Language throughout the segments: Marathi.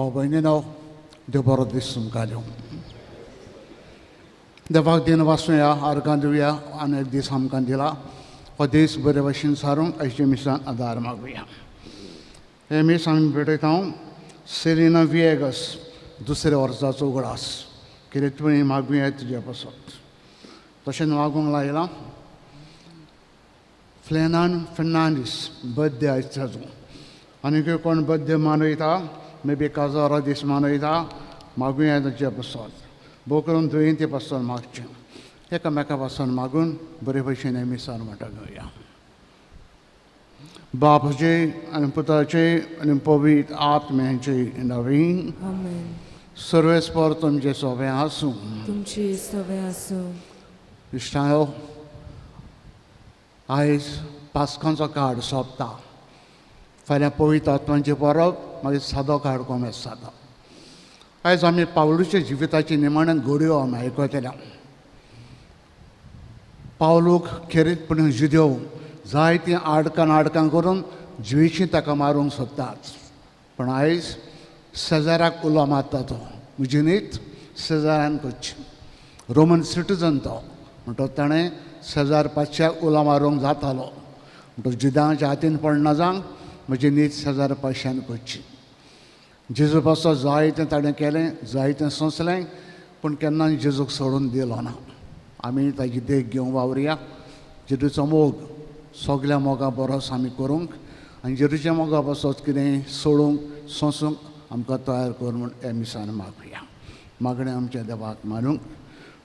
भाव भयणीनो देव बरो दीस तुमकां दिवं. देवाक दिन वाचूया, आर्गां दिवया, आनी एक दीस आमकां दिला. हो दीस बरे भशेन सारूंक आयचे मिसान आदार मागुया. हे मीस आमी भेटयता सेलिना विएगस दुसऱ्या वर्साचो उगडास. कितें तुवें मागुया तुज्या पासत. तशें मागूंक लायलां. फ्लेनान फेर्नांडीस बर्थडे आयज ताजो. आनीक कोण बर्थडे मनयता, मे बी काजारा दीस मनयता, मागुया तुज्या पासत. भोव करून दुयेंती पासून मागचें. एकामेका पासून मागून बरे भशेन मिसार वांटो घेवया. बापाचे आनी पुताचे आनी पवित्र आत्म्याचे नवीन सर्वेस्पर तुमचे सोबे आसूं. तुमचे सवय आसूं. इश्टायो, आयज पास्कांचो कार्ड सोंपता. फाल्यां पवित्र आत्म्याचें परब, मागीर सादो कार्ड कोमेस जाता. आयज आमी पावलूच्या जिविताची निमाण्या घडयो आमी आयकतल्या. पावलूक खेरीतपणे जुदेव जायतीं आडकां करून जिवीची ताका मारूंक सोदतात. पण आयज शेजाऱ्याक उलो मारता तो. म्हजी न्हीत, शेजाऱ्यान करची. रोमन सिटीजन तो. म्हणटो ताणें शेजार पाश्याक उलो मारूंक जातालो. म्हणटो जुद्यांच्या हातीन पडना जावंक म्हजी न्हीत शेजार पाश्यान करची. जेजू पासो जायतें ताणें केलें, जायतें सोंसलें, पूण केन्नाय जेजूक सोडून दिलो ना. आमी ताची देख घेवंक वावरया. जेजूचो मोग सगल्या मोगा बरोस आमी करूंक आनी जेजूच्या मोगा पासत कितें सोडूंक सोंसूंक आमकां तयार कर म्हूण हे मिसान मागुया. मागणें आमच्या देवाक मानूंक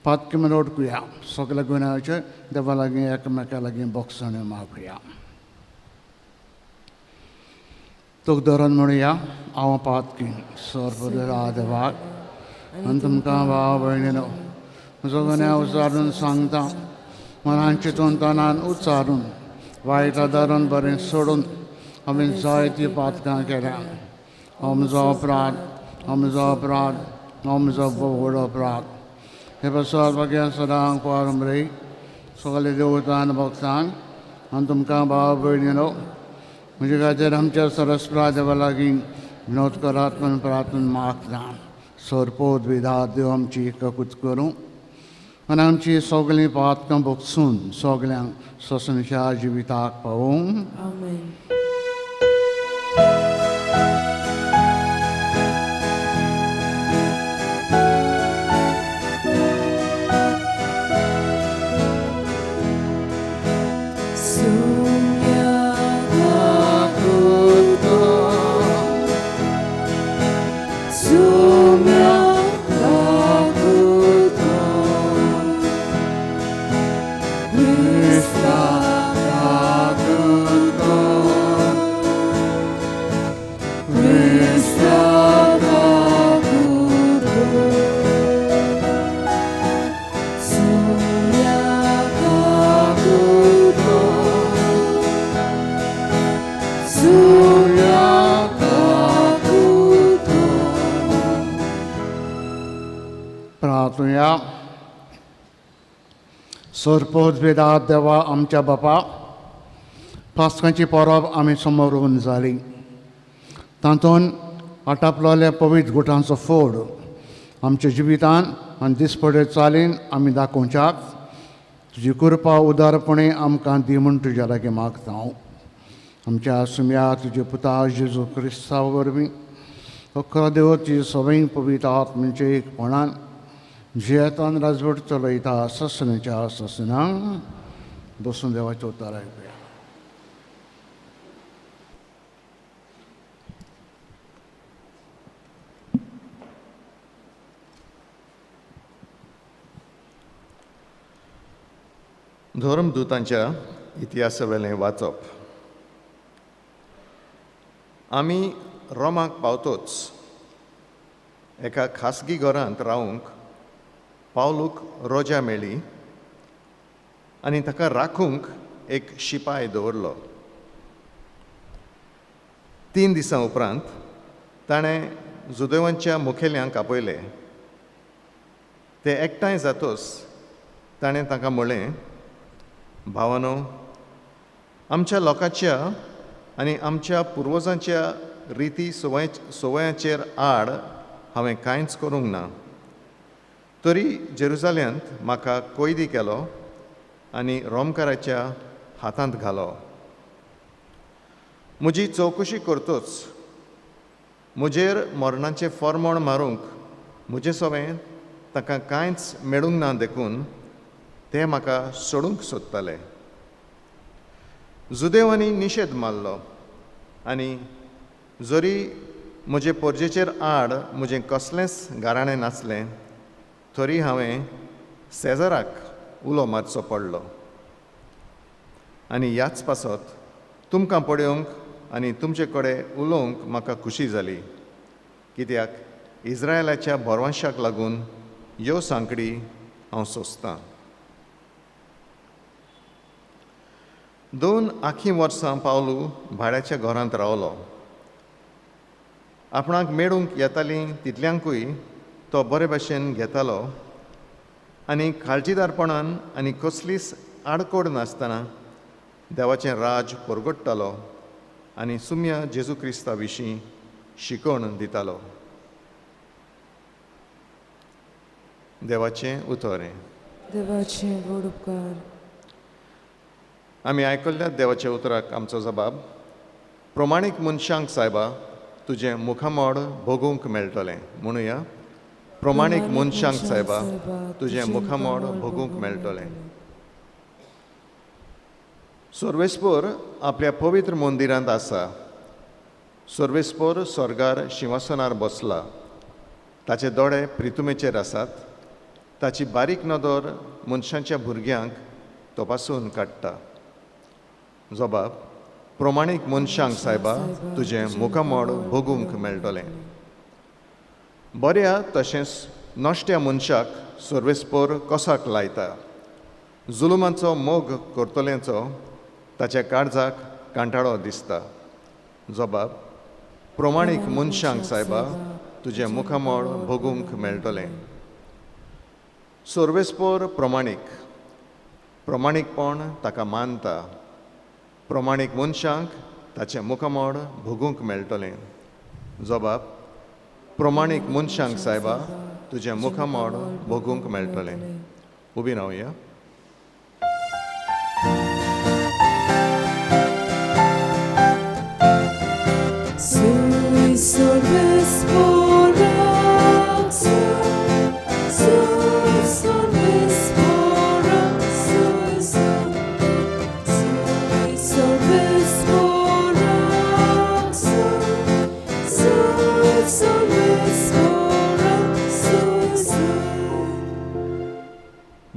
पातकी म्हूण ओडकुया. सगल्या गुन्यांचे देवा लागीं एकामेका लागीं बोगसणे मागुया. तुक धरून म्हणुया, हांव पातकी सर्वदेवा देवाक आनी तुमकां भाव भयणीनो म्हजो गुन्यांव उचारून सांगता. मनान चिंतून तनान उच्चारून वायट धरून बरें सोडून हांवें जायतीं पातकां केल्या. हो म्हजो अपराध, हो म्हजो अपराध, हो म्हजो व्हड अपराध. हे बसत बघ्या सदांक पारंबरी सगळे देवतान भक्तान आनी तुमकां भाव भयणीनो म्हजे खातीर आमच्या सरस्प्रा देवा लागीं विनोद करात म्हूण प्रार्थना मागता. सरपोद विधात देव आमची एकूच करूं आनी आमची सगळीं पातकां भोगसून सगल्यांक ससनशा जिविताक पावूंक. प्रार्थना. सरपोद वेदात देवा आमच्या बापा, पास्कांची परब आमी समोर उरून जाली. तातूंत आटापलोल्या पवित्र गुटांचो फोड आमच्या जिवितान आनी दिसपडे चालीन आमी दाखोवच्याक तुजी कृपा उदारपणे आमकां दी म्हूण तुज्या लागीं मागता हांव. आमच्या सुम्या तुजे पुता जेजू क्रिस्ता वरवीं अकरा देव तुजे सगळीं पवित्र आत्म्याचे एकपणान जियेतान राजवट चलयता ससनेच्या ससनांक बसून देवाचें उतर आयकुया. धर्मदूतांच्या इतिहासावेलें वाचप. आमी रोमाक पावतोच एका खासगी घरांत रावूंक पावलूक रोजा मेळ्ळी आनी ताका राखूंक एक शिपाय दवरलो. 3 दिसां उपरांत ताणें जुदेवांच्या मुखेल्यांक आपयले. ते एकठांय जातोच ताणें तांकां म्हणलें, भावानो, आमच्या लोकांच्या आनी आमच्या पुर्वजांच्या रिती सवयांचेर आड हांवें कांयच करूंक ना. तरी जेरुसालेमांत म्हाका कैदी केलो आनी रोमकाराच्या हातांत घालो. म्हजी चवकशी करतोच म्हजेर मरणाचें फर्मोण मारूंक म्हजें सवें ताका कांयच मेळूंक ना देखून ते म्हाका सोडूंक सोदताले. जुदेवांनी निशेध मारलो आनी जरी म्हजे परजेचेर आड म्हजें कसलेंच गाराणें नासलें तरी हांवें सेजाराक उलो मारचो पडलो. आनी ह्याच पासत तुमकां पळोवंक आनी तुमचे कडेन उलोवंक म्हाका खुशी जाली, कित्याक इस्रायलाच्या बोरवंशाक लागून ह्यो सांकडी हांव सोंसतां. 2 आखी वर्सां पावलू भाड्याच्या घरांत रावलो. आपणाक मेळूंक येतालीं तितल्यांकूय तो बरे भाशेन घेतालो आनी काळजीदारपणान आनी कसलीच आडकोड नासतना देवाचें राज परगडटालो आनी सुम्य जेजू क्रिस्ता विशीं शिकवण दितालो. देवाचें उतोरें. देवाचे व्हड उपकार. आमी आयकल्ल्या देवाच्या उतराक आमचो जबाब. प्रमाणीक मनशांक सायबा तुजें मुखामोड भोगूंक मेळटलें. म्हणुया, प्रमाणीक मनशांक सायबा तुजें मुखामोड भोगूंक मेळटलें. सर्वेस्पोर आपल्या पवित्र मंदिरांत आसा. सर्वेस्पोर स्वर्गार शिंवासनार बसला. ताचे दोळे प्रितुमेचेर आसात. ताची बारीक नदर मनशांच्या भुरग्यांक तपासून काडटा. जबाब. प्रमाणीक मनशांक सायबा तुजें मुखामोड भोगूंक मेळटलें. बऱ्या तशेंच नश्ट्या मनशाक सर्वेस्पोर कसाक लायता. जुलुमाचो मोग करतलेचो ताच्या काळजाक कांटाळो दिसता. जबाब. प्रमाणीक मनशांक सायबा तुजें मुखामोड भोगूंक मेळटलें. सर्वेस्पोर प्रमाणीकपण ताका मानता. प्रमाणीक मनशांक ताचें मुखामोड भोगूंक मेळटलें. जबाब. प्रमाणीक मनशांक सायबा तुजें मुखामोड भोगूंक मेळटलें. उबी रावया.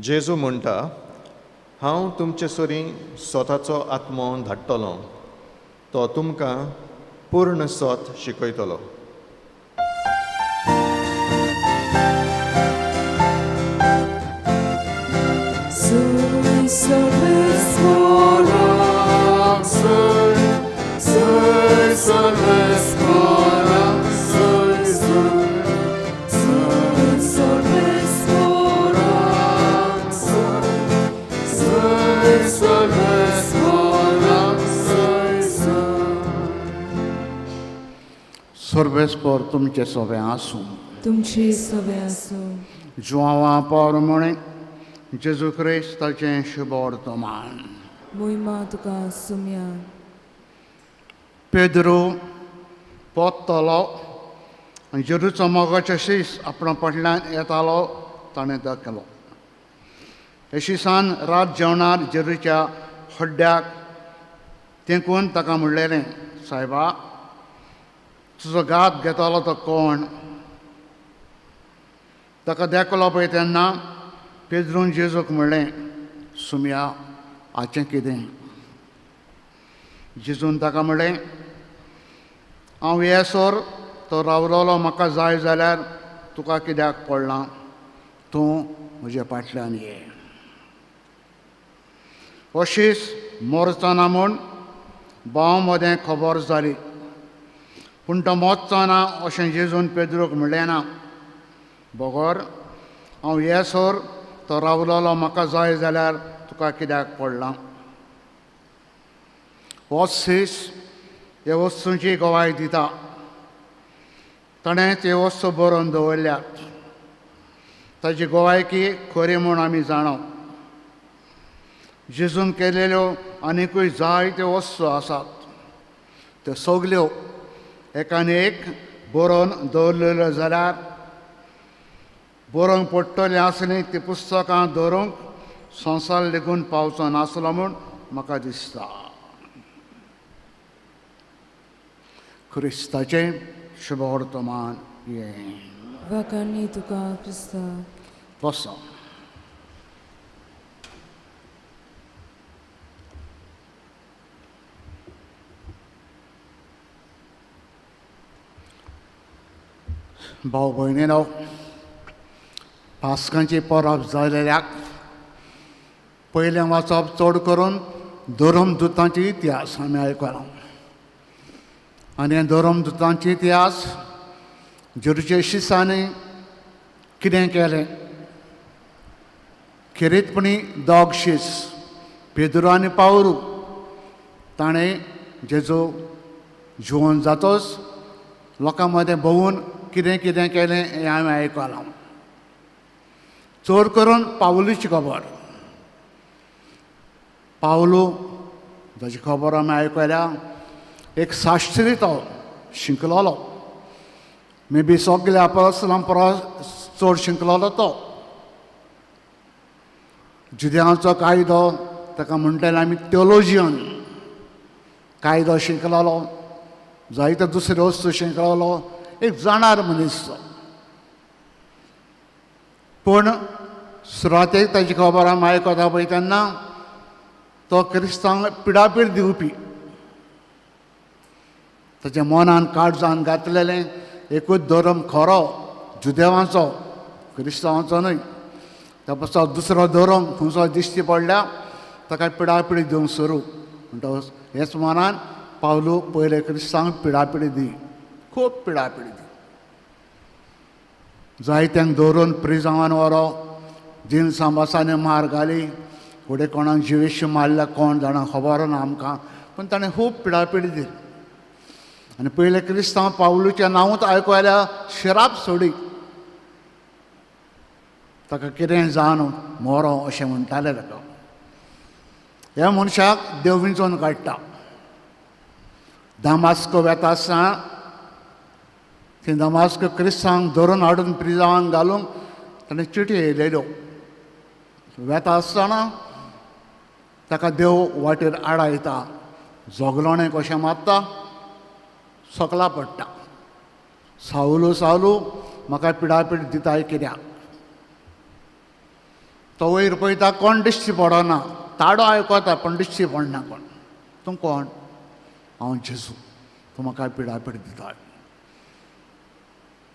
जेजू म्हणटा, हांव तुमचे सोरी स्वताचो आत्मो धाडटलों. तो तुमकां पूर्ण सोत शिकयतलो. सर्वेस्पोर तुमचे सोबे आसूं. तुमची सवय आसूं. जुआवां पोरमणे जेजू क्रिस्ताचें शुभ वर्तमान. मोहिमा तुका सुम्या. पेद्रू पोत्तलो आनी जेजूचो मोगाचो शीस आपणा फाटल्यान येतालो ताणें दाखलो. हे शिसान रात जेवणार जेजूच्या हड्ड्याक तेंकून ताका म्हणलेलें, सायबा, तुजो घात घेतालो तो कोण? ताका देखलो पळय तेन्ना पेद्रून जेजूक म्हणलें, सुम्या, हाचें कितें? जेजून ताका म्हणलें, हांव येसोर तो रावलोलो म्हाका जाय जाल्यार तुका कित्याक पडलां? तूं म्हज्या फाटल्यान ये. अशीच मोरचना म्हूण भाव मदें खबर जाली. पूण तो मोचचो ना अशें जेजून पेद्रूक म्हणलें ना. बोगोर, हांव येसोर तो रावलोलो म्हाका जाय जाल्यार तुका कित्याक पडलां? होच सीस हे वस्तूंची गोवाय दिता. ताणें ते वस्तू बरोवन दवरल्यात. ताची गोवायकी खरी म्हूण आमी जाणप. जेजून केलेल्यो आनिकूय जायत्यो वस्तू आसात. त्यो सगल्यो एकान एक बरोवन दवरलेल्यो जाल्यार बरोवंक पडटलीं आसलीं तीं पुस्तकां दवरूंक संवसार लेगून पावचो नासलो म्हूण म्हाका दिसता. क्रिस्ताचें शुभ वर्तमान हें. वाकान्नी तुका क्रिस्ता. बसो. भाव भयणीनो, पास्कांची परब जालेल्याक पयलें वाचप चड करून धर्मदुतांचे इतिहास आमी आयकला. आनी हे धर्मदुतांचे इतिहास जेरूचे शिसांनी कितें केलें. खेरीतपणी दोग शीस पेद्रू आनी पावरू ताणें जेजू जिवोवन जातोच लोकां मदें भोंवून कितें कितें केलें हें हांवें आयकलां. चड करून पावलूची खबर. पावलू जाची खबर आमी आयकल्या एक शास्त्री तो शिंकलोलो. मे बी सगल्या अपोस्तलां परस चड शिंकलोलो तो. जुद्यांचो कायदो ताका म्हणटाले आमी थियोलॉजियन. कायदो शिंकलोलो, जायत्यो दुसऱ्यो वस्तू शिंकलोलो, एक जाणार मनीस तो. पूण सुरवातेक ताची खबर आमी आयकता पळय तेन्ना तो क्रिस्तांवांक पिडापीड दिवपी. ताच्या मनान काळजान घातलेलें एकूच धर्म खरो जुदेवांचो, क्रिस्तांवांचो न्हय. त्या पासून दुसरो धर्म खंयचो दिश्टी पडल्या ताका पिडापीड दिवंक सुरू. म्हणटकच हेच मनान पावलू पयले क्रिस्तांवांक पिडापीड दी, खूब पिडापीड दी. जायत्यांक दवरून प्रिजांवान व्हरप, जीन सांबासांनी मार घाली. फुडें कोणाक जिवेशी मारल्या कोण जाणा खबर ना आमकां, पूण ताणें खूब पिडापीड दिली. आनी पयले क्रिस्तांव पावलूचें नांवूच आयकल्या शिराप सोडी. ताका कितें जावन मोरो अशें म्हणटाले ताका. ह्या मनशाक देव विंचोवन काडटा. दामास्को वेता आसतना थंय दामास्को क्रिस्तांवांक धरून हाडून प्रिजांवांक घालूंक ताणें चिटी येयलेल्यो. वेता आसतना ताका देव वाटेर आडायता. झगलोणें कशें मारता, सकला पडटा. सावलू सावलू म्हाका पिडापीड दिताय कित्याक. तो वयर पळयता कोण दिश्टी पडना. ताडो आयकता पूण दिश्टी पडना कोण. तूं कोण? हांव जेजू. तूं म्हाका पिडापीड दिताय.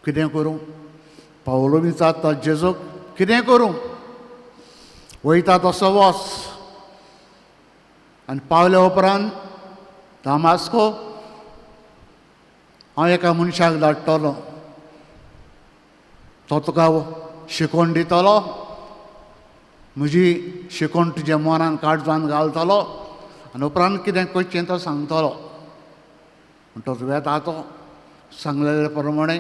कितें करूं? पावलो विचारता जेजूक कितें करूं? वयता तसो वच. आनी पावल्या उपरांत दामास्को हांव एका मनशाक धाडटलो. तो तुका शिकोवन दितलो. म्हजी शिकोवन तुज्या मनान काळजान घालतलो आनी उपरांत कितें करचें तो सांगतलो. म्हणटकच वेता तो सांगलेले प्रमाणे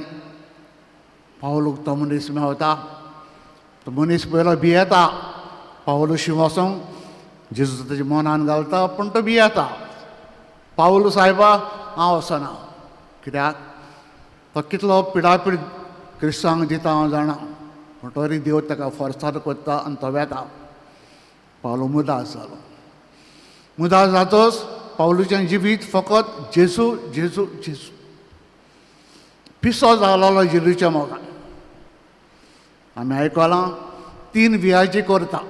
पावलूक तो मनीस मेवता. तो मनीस पयलो भियेता. पावलूशी वचोंक जेजू ताच्या मनान घालता, पूण तो भियेता. पावलू सायबा हांव वचना. कित्याक तो कितलो पिडापीड क्रिस्तांवांक दिता हांव जाणा. पूण तरी देव ताका फोर्सार करता आनी तो वेता. पावलो मुदास जालो. मुदास जातच पावलूचें जिवीत फकत जेजू जेजू जेजू. पिसो जालोलो जेजूच्या मोगान. आमी आयकलां 3 वियाजी करता.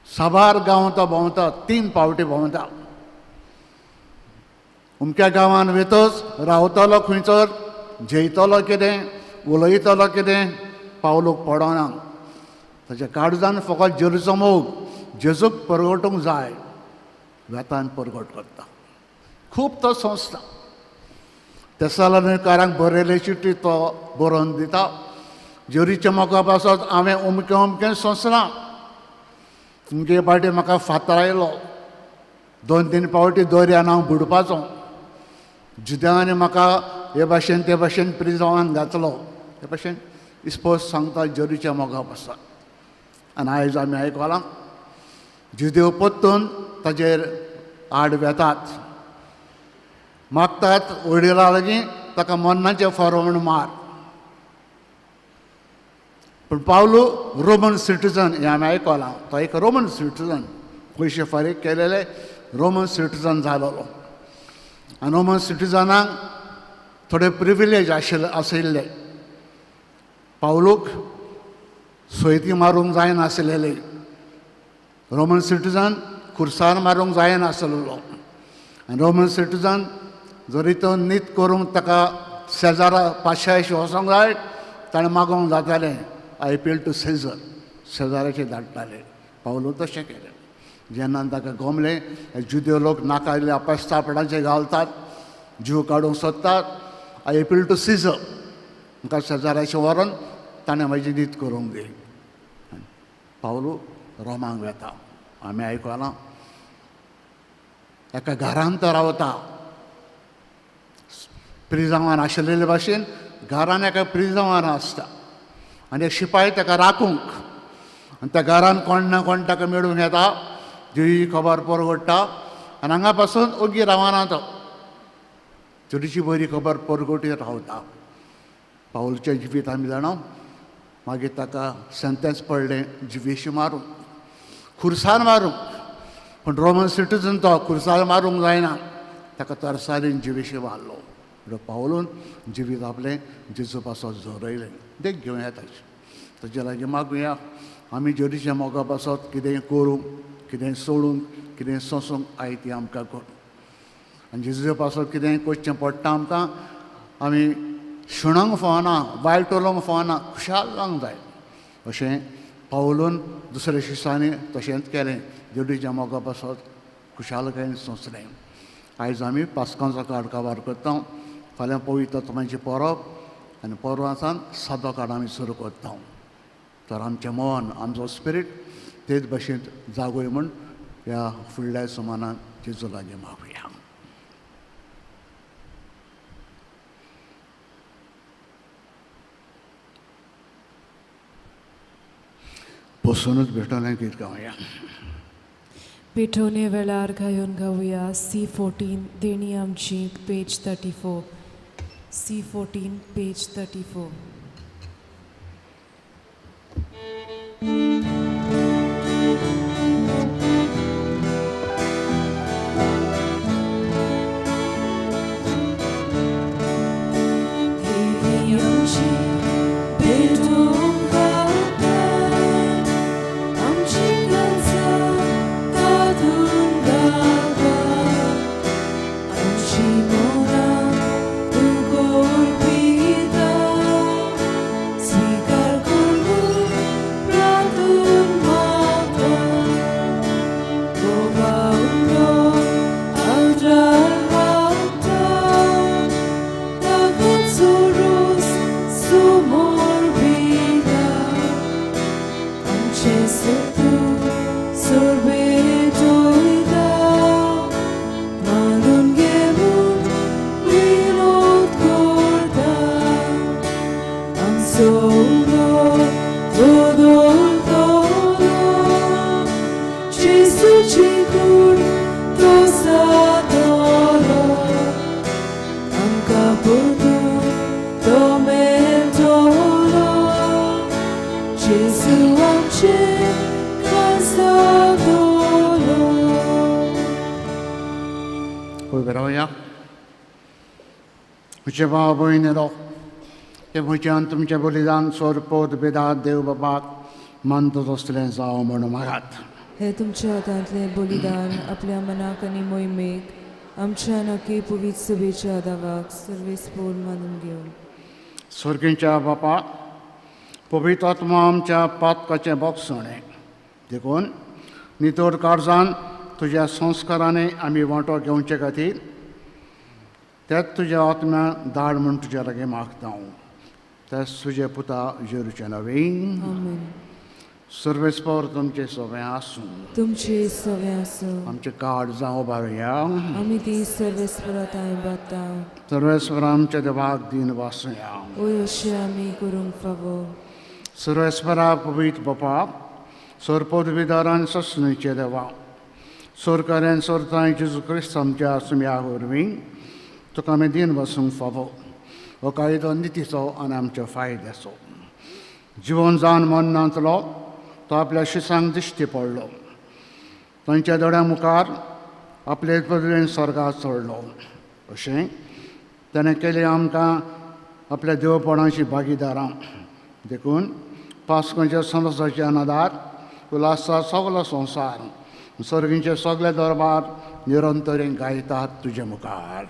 साबार गांव तो भोंवता, 3 फावटी भोंवता. अमक्या गांवांत वयतच रावतलो खंयसर, जेयतलो कितें, उलयतलो कितें पावलूक पडना. ताच्या काळजान फकत जेजूचो मोग, जेजूक परगटूंक जाय. वेतान परगट करता. खूब तो सोंसता. तेसालोनिकारांक बरयले चिठी तो बरोवन दिता. जेरीच्या मोगा पासत हांवें अमकें अमकें सोंसलां. तुमगे फाटी म्हाका फातर आयलो. 2-3 फावटी दर्यान हांव बुडपाचो. जुद्यांनी म्हाका हे भाशेन ते भाशेन प्रिजवान घातलो हे भाशेन इस्पोज सांगता जरीच्या मोगा पासा आनी आयज आमी आयकलां जुदेव परतून ताजेर आड वेतात मागतात वडिलां लागीं ताका मन्नाचे फरोवण मार पूण पावलो रोमन सिटीजन हें आमी आयकलां तो एक रोमन सिटीजन पयशे फारीक केलेले रोमन सिटीजन जालोलो आनी रोमन सिटीजनांक थोडे प्रिविलेज आशिल्ले पावलूक सोयती मारूंक जायनासलेले रोमन सिटीजन खुर्सार मारूंक जायनासलो आनी रोमन सिटीजन जरी तो नीत करूंक ताका शेजारा पाशायशी वचोंक जाय ताणें मागोंक जातालें आय अपील टू सेजर शेजाऱ्याचे धाडटाले पावलो तशें केलें जेन्ना ताका गमलें जुदे लोक नाकारिल्ल्या अपेस्तापणाचेर घालतात जीव काडूंक सोदतात आय अपील टू सिजर म्हाका शेजाऱ्याचें व्हरोन ताणें म्हाजी नीत करूंक दी पावलो रोमांक वेता आमी आयकलां एका घरांत तो रावता प्रिजवान आशिल्ले भाशेन घरान एका प्रिजवान आसता आनी एक शिपाय ताका राखूंक आनी त्या घरान कोण ना कोण ताका मेळून येता जुई खबर परगडटा आनी हांगा पासून ओगी रावना तो चुरीची बरी खबर परगटी रावता पावलचें जिवीत आमी जाणा मागीर ताका सेंटेन्स पडलें जिवेशी मारूंक खुर्सार मारूंक पूण रोमन सिटीजन तो खुर्सार मारूंक जायना ताका तरसारीन जिवेशी मारलो म्हणून पावलून जिवीत आपलें जेजू पासत झरयलें देख घेवं येता ताचे लागीं मागुया आमी जरीच्या मोगा पासत कितेंय करूंक कितेंय सोडूंक कितेंय सोंसूंक आय ती आमकां करूं आनी जेजू पासत कितेंय करचें पडटा आमकां आमी शुणोंक फावना वायट उलोवंक फावना खुशाल जावंक जाय अशें पावलून दुसऱ्या शिश्यांनी तशेंच केलें देवडीच्या मोगा पासत खुशालकायेन सोंसलें आयज आमी पास्कांचो कार्ड काबार करता फाल्यां पवित्र आत्म्याचें परब आनी परवासान सादो कार्ड आमी सुरू करता तर आमचें मन आमचो स्पिरीट तेच भाशेन जागोय म्हूण ह्या फुडल्या सुमानान जेजू लागीं मागुया बसूनच भेटोन गीत गावया पेठवणे वेळार गायन गावया C14 देणी आमची पेज 34 C14 पेज 34 म्हजे भाव भयणीरो हे म्हज्यान तुमचें बलिदान सोरपोत बेदात देव बाबाक मानत असलें जावं म्हूण मागात हे तुमच्या हातांतलें बलिदान आपल्या मनाक आनी मोहिमेक आमच्या नके पवित्र सभेच्या दावाक सर्वेस्पोर मानून घेवन स्वर्गीच्या बापा पवित्र आत्मा आमच्या पातकाचें बोगसणें देखून नितोड काळजान तुज्या संस्कारांनी आमी वांटो घेवचे खातीर तेच तुज्या आत्म्या धाड म्हूण तुज्या लागीं मागता तेच तुजे पुता जेरूचे नवेन सर्वेस्पर तुमचे सवय आसूं तुमचे सवे आसूं आमचे कार्ड जावं बावया आमी ती सर्वेस्पराताय बाता सर्वेस्पर आमच्या देवाक दिन वासूया ओय अशें आमी करूंक फावो सर्वेस्परा पवित्र बापा सोरपदविदारान सस्नुचे देवा सोरकाऱ्यान सोरताय जेजू क्रिस्त आमच्या सुम्या वरवीं तुका आमी दिन वसूंक फावो हो कायदो नितीचो आनी आमच्या फायद्याचो जिवन जावन मरनातलो तो आपल्या शिसांक दिश्टी पडलो तांच्या दोळ्या मुखार आपले पदवेन स्वर्गात चडलो अशें ताणें केलें आमकां आपल्या देवपणाची भागीदारां देखून पास्कोच्या संवसाराचे अनादार उल्हासा सगलो संवसार सर्गींचे सगळे दरबार निरंतरीन गायतात तुजे मुखार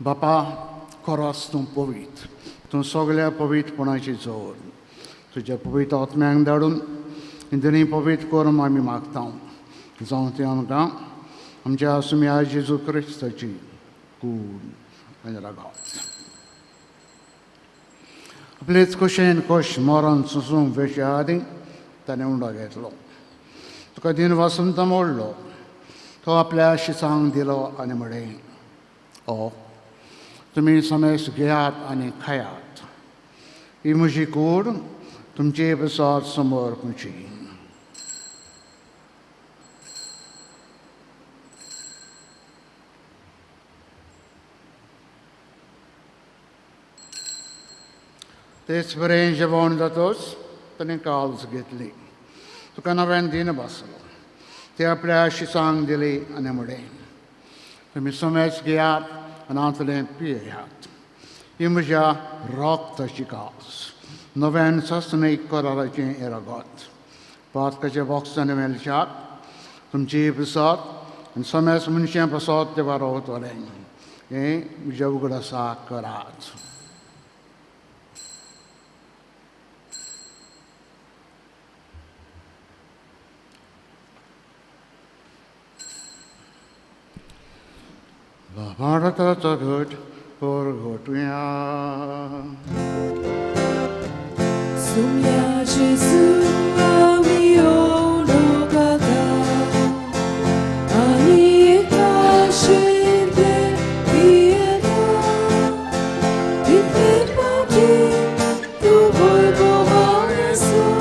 बापा खरोच तूं पवित्र तूं सगळ्या पवित्रपणाची जोर तुज्या पवित्र आत्म्यांक धाडून इंदनी पवित्र करून आमी मागता जावं तें आमकां आमच्या सुम्या जेजू क्रिस्ताची कूड आनी रागावत आपलेच खोशेन खोश मरण सुसूंक वेच्या आदी ताणें उंडो घेतलो तुका दिन वसंत मोडलो तो आपल्या शिसांक दिलो आनी म्हळें ओ तुमी समेस घेयात आनी खायात ही म्हजी कूड तुमचे बसात समोर खंयची तेच बरें जेवण जातोच ताणें काल्स घेतली तुका नव्यान दिन बसलो ते आपल्या शिसांक दिली आनी म्हळें तुमी समेस घेयात आनी आंतलें पियेयात ही म्हज्या रोगताची कास नव्यान सस्नैक कराराचें हें रगत पातकाच्या बॉक्सांनी मेलच्यात तुमची बसत आनी समेस मनशां बसत ते बरो वतलें हें म्हज्या उगडासा करात भारताचा घट परगटुया सुम्या जेजू आमी ओळखता आनी एकाशें तें पियेता इतले फावटी तूं वैभवान आसूं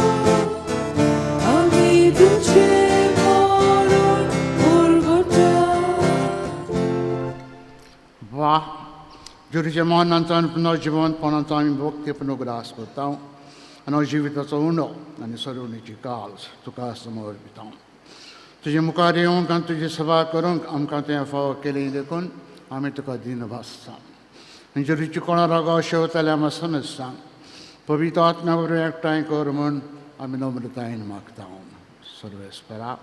आमी तुजें मरण परगटा वा जुरीच्या मनांतल्यान पुनर्जिवनपणाचो आमी भक्ती उगडास करता आनी जिविताचो उणो आनी सरुणीची काल्स तुका समोर दिता तुजे मुखार येवंक आनी तुजी सेवा करूंक आमकां तें फावो केलें देखून आमी तुका दिन भासता आनी जुरीची कोणा रागाव शेवताले आमी समज सांग पवित्र आत्म्या बरोबर एकठांय कर म्हूण आमी नम्रतायेन मागता सर्वेस्परा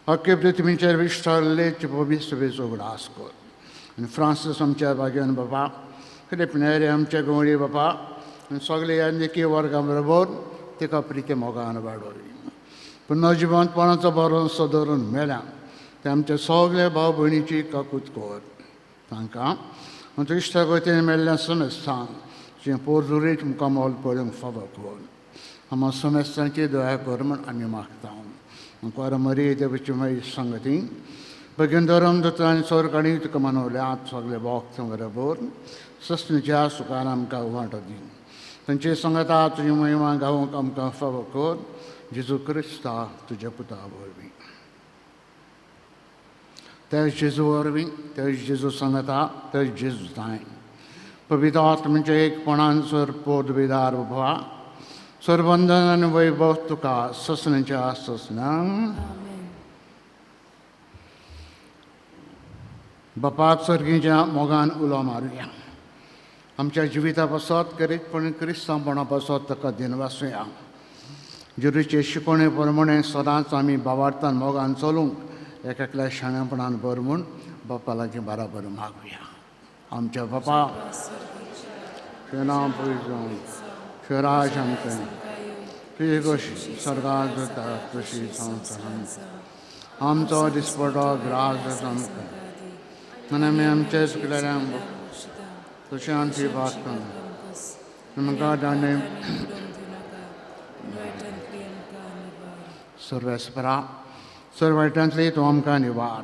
अख्खे पृथ्वीचेर विश्वासले पवित्र बेजो उगडास कर आनी फ्रांसीस आमच्या भाग्यान बाबा क्रिपनेरे आमच्या गवळी बाबा आनी सगळे यान्निकी वर्गां बरोबर तिका प्रिती मोगान वाडोवी पुनर्जिवंतपणाचो भरोसो धरून मेल्या ते आमचे सगळे भाव भयणीची काकूत कर तांकां तूं इश्टा गतीन मेल्ल्या समेस्तांक जें पोरजुरीत मुखामोल पळोवंक फावो कर आमा समेस्तांची दया कर म्हूण आमी मागता कोर मरी देवाची मागीर संगती बेगीन धरम दोतोरांनी सोरकाणी तुका मनवल्यात सगळे भोक्त बरोबर सस्तीच्या सुखान आमकां वांटो दी त्यांची संगता तुझी महिमा गावूंक आमकां फावो कर जेजू क्रिस्ता तुज्या पुता वरवीं तेच जेजू वरवीं तेच जेजू संगता तेच जेजू ताय पवित्र आत्म्याच्या एकपणान सर पोद बेदार उभा सरबंधन आनी वैभव तुका ससण्याच्या ससनांक बापाक सर्गीच्या मोगान उलो मारुया आमच्या जिविता पासत करीतपणी क्रिस्तांपणा पासत ताका दिनवासुया जेरूचे शिकवणे प्रमाणे सदांच आमी भावार्थान मोगान चलूंक एकेकल्या शाणेपणान बर म्हूण बापा लागीं बराबर मागुया आमच्या बापा तुजें नांव पवित्र जावं तुजें राज आमचें तुजी कशी स्वर्गांत जाता तशी संवसारांत आमचो दिसपटो ग्रास आमकां आनी आमी आमचे चुकलेल्यांक तशें आमची बात आमकां दांडे सर्वेस्परा सर्व वायटांतली तूं आमकां निवार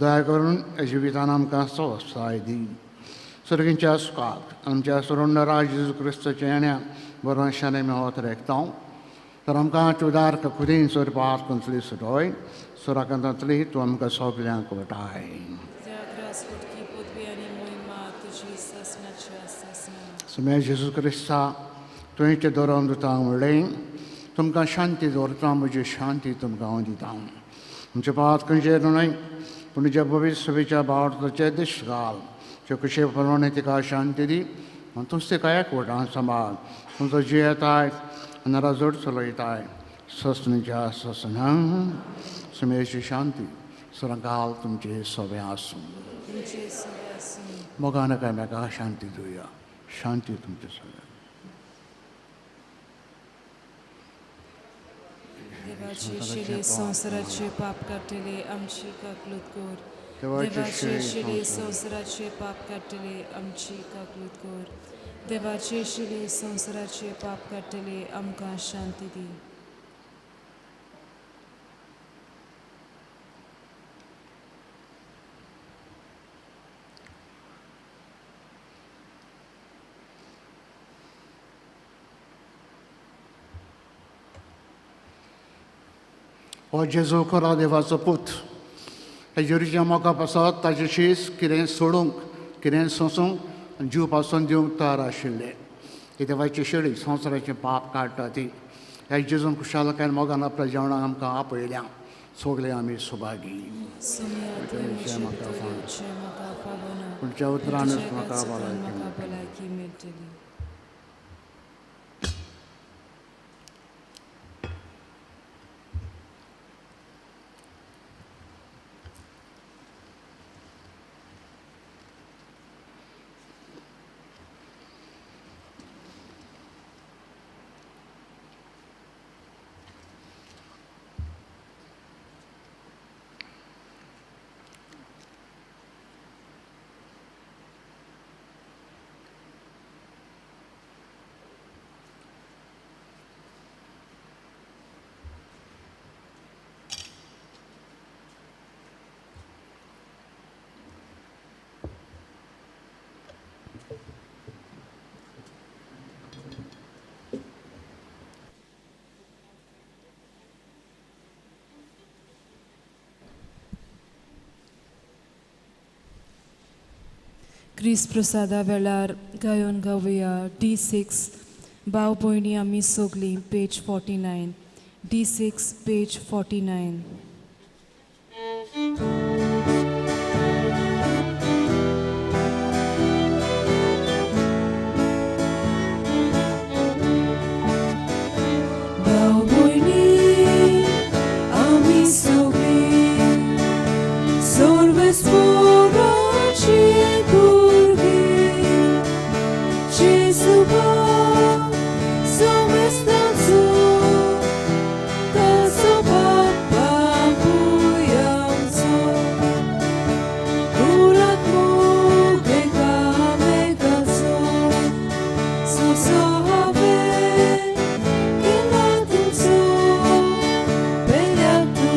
दया करून जिवितान आमकां स्वस्थाय दी सर्गींच्या सुखाक आमच्या सुरंडरा जेजू क्रिस्ताच्या येण्याक बरो शाणे मेवत रेखतांव तर आमकां चुदार खुदीन सोरपाक कंतली सुटोय सुराकांतांतली तूं आमकां सोगल्यांक वटाय सुमे जेजू क्रिस्ता तुवेंचे दरोन दितां म्हणलें तुमकां शांती दवरता म्हजी शांती तुमकां हांव दितां आमचे पात खंयचेर न्हय पूण तुज्या पवित्र सभेच्या भावार्थाचे दिश घाल जे कशे प्रमाणे तिका शांती दी आनी तूंच तिका एकवटान सांबाळ तुमचो जीव येताय आनी राजवट चलयताय ससणीच्या ससनांक सुमेची शांती सुरंगाल तुमचे सवे आसूं मोगान एकामेकाक शांती दिवया शांती तुमचे सगळ्या देवाचे शिले संवसाराचे पाप काडटले आमची काकलूत कर देवाचे शिले संवसाराचे पाप काडटले आमची काकलूत कर देवाचे शिले संवसाराचे पाप काडटले आमकां शांती दी हो जेजू खरो देवाचो पूत हे जेरूच्या मोगा पासत ताचे शीस कितें सोडूंक कितें सोंसूंक आनी जीव पासून दिवंक तयार आशिल्ले ही देवाची शेळी संवसाराचें पाप काडटा ती ह्या जेजून कुशालकायन मोगान आपल्या जेवणाक आमकां आपयल्या सोगले आमी सुभागी पुढच्या उतरानूच म्हाका भलायकी मेळटली क्रिस प्रसादा वेळार गायन गावया D6 भाव भयणी आमी सोगलीं page 49 D6 page 49 Bella tu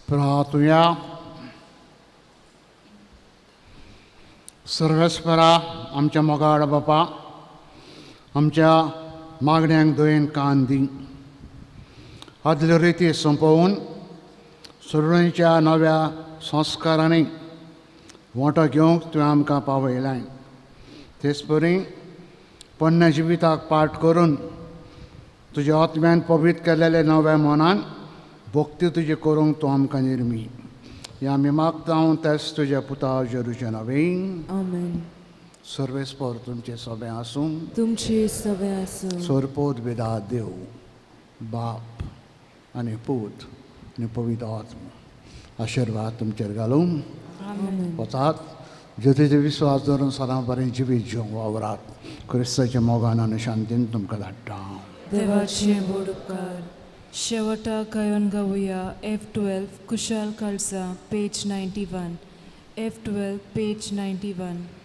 प्रार्थूया. सर्वेस्परा आमच्या मोगाळ बापा, आमच्या मागण्यांक दोयेन कान दी. आदल्यो रिती संपोवन सुरळीच्या नव्या संस्कारांनी वांटो घेवंक तुवें आमकां पावयलाय. तेच परी पोन्न्या जिविताक पाठ करून तुज्या आत्म्यान पवित्र केलेले नव्या मनान भक्ती तुजी करूंक तूं आमकां निर्मी. हें आमी मागता तेच तुज्या पुता जेरूच्या नवेन. आमेन. सर्वेस्पर तुमचे सभे आसूं. तुमचे सवे आसूं. सोरपोत बेदा देव बाप आनी पूत आनी पवित्र आत्मा आशिर्वाद तुमचेर घालून आमेन. वतात. ज्योतीचे विश्वास धरून सदां बरें जिवीत जिवंक वावरात. क्रिस्ताच्या मोगान आनी शांतीन तुमकां धाडटा. देवाचे बोड उपकार. शेवटा गायन गावुया F12 कुशाल खालसा पेज 91. F12 page 91.